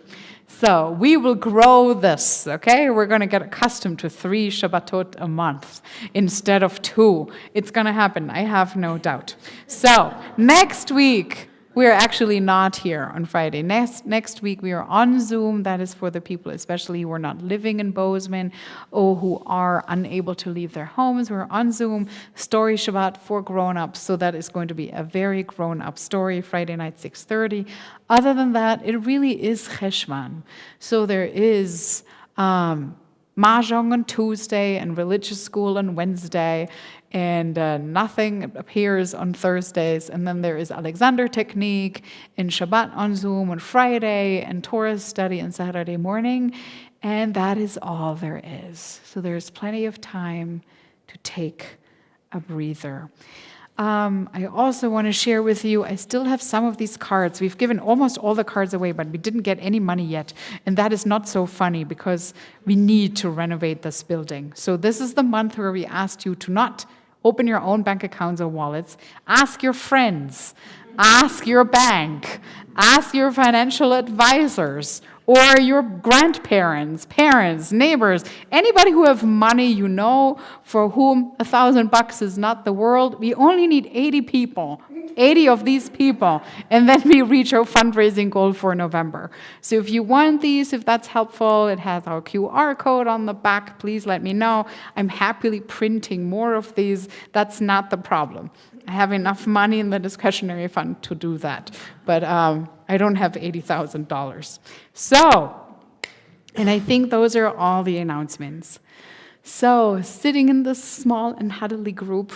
So, we will grow this, okay? We're going to get accustomed to 3 Shabbatot a month instead of 2. It's going to happen, I have no doubt. So, next week, we're actually not here on Friday. Next week, we are on Zoom. That is for the people, especially who are not living in Bozeman or who are unable to leave their homes. We're on Zoom, Story Shabbat for grown-ups. So that is going to be a very grown-up story, Friday night, 6:30. Other than that, it really is Cheshvan. So there is Mahjong on Tuesday and religious school on Wednesday, and nothing appears on Thursdays. And then there is Alexander Technique and Shabbat on Zoom on Friday and Torah study on Saturday morning. And that is all there is. So there's plenty of time to take a breather. I also want to share with you, I still have some of these cards. We've given almost all the cards away, but we didn't get any money yet. And that is not so funny because we need to renovate this building. So this is the month where we asked you to not open your own bank accounts or wallets. Ask your friends. Ask your bank. Ask your financial advisors or your grandparents, parents, neighbors, anybody who have money you know for whom $1,000 is not the world. We only need 80 people, 80 of these people, and then we reach our fundraising goal for November. So if you want these, if that's helpful, it has our QR code on the back. Please let me know. I'm happily printing more of these. That's not the problem. I have enough money in the discretionary fund to do that, but I don't have $80,000. So, and I think those are all the announcements. So, sitting in this small and huddly group,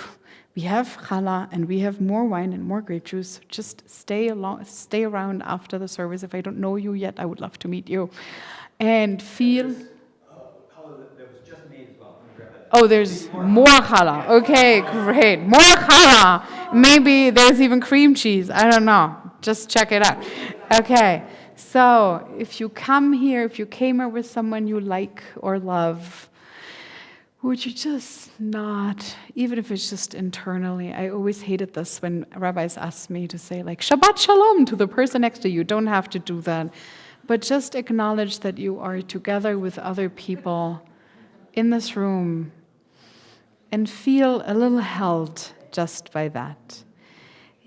we have challah and we have more wine and more grape juice. Just stay around after the service. If I don't know you yet, I would love to meet you. And feel... Oh, there's more challah. Okay, great. More challah. Maybe there's even cream cheese. I don't know. Just check it out. Okay, so if you come here, if you came here with someone you like or love, would you just not, even if it's just internally, I always hated this when rabbis asked me to say like, Shabbat Shalom to the person next to you. Don't have to do that. But just acknowledge that you are together with other people in this room and feel a little held just by that.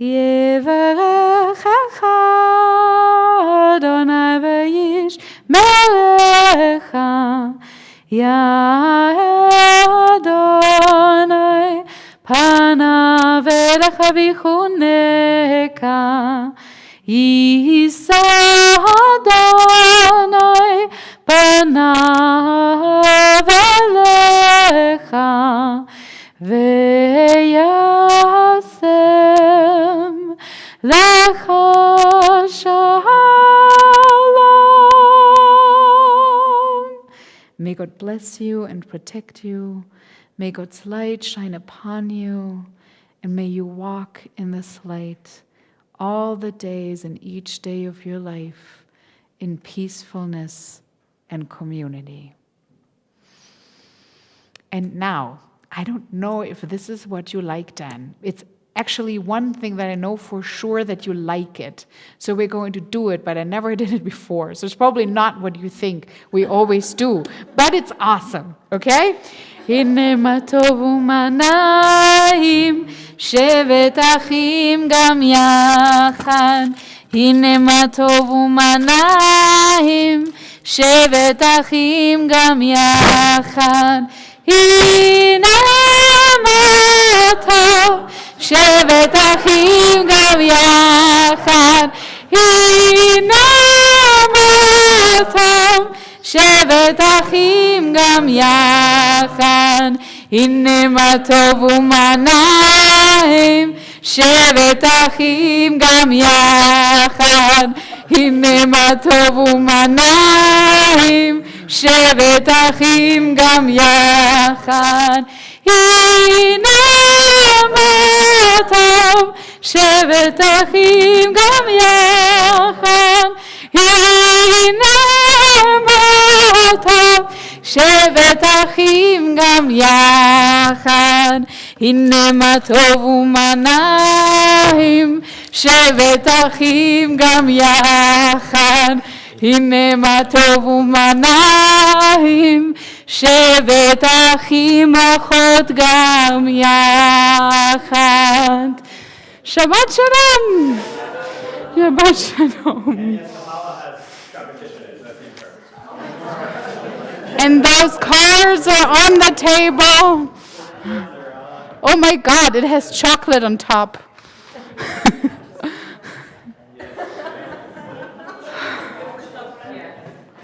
Yevarechecha Adonai v'yishmerecha Yisa Adonai panav elecha v'yasem lecha shalom. May God bless you and protect you. May God's light shine upon you, and may you walk in this light all the days and each day of your life in peacefulness and community. And now, I don't know if this is what you like, Dan. It's actually one thing that I know for sure that you like it. So we're going to do it, but I never did it before. So it's probably not what you think we always do, but it's awesome, okay? הנה מה טוב ומה נעים, שבת אחים גם יחד. הנה מה טוב ומה נעים, שבת אחים גם יחד. הנה מה טוב, שבת אחים גם יחד. הנה מה טוב, שבת אחים גם יחד. הנה מה טוב ומה נעים, שבת אחים גם יחד. הנה מה טוב ומה נעים, שבת אחים גם יחד. הנה מה טוב, שבת אחים גם יחד. הנה מה טוב, שבת אחים גם יחד. הנה מה טוב ומה נעים, שבת אחים גם יחד. הנה מה טוב ומה נעים, שבת אחים אחות גם יחד. שבת שלום. שבת שלום. And those cars are on the table. Oh my God, it has chocolate on top.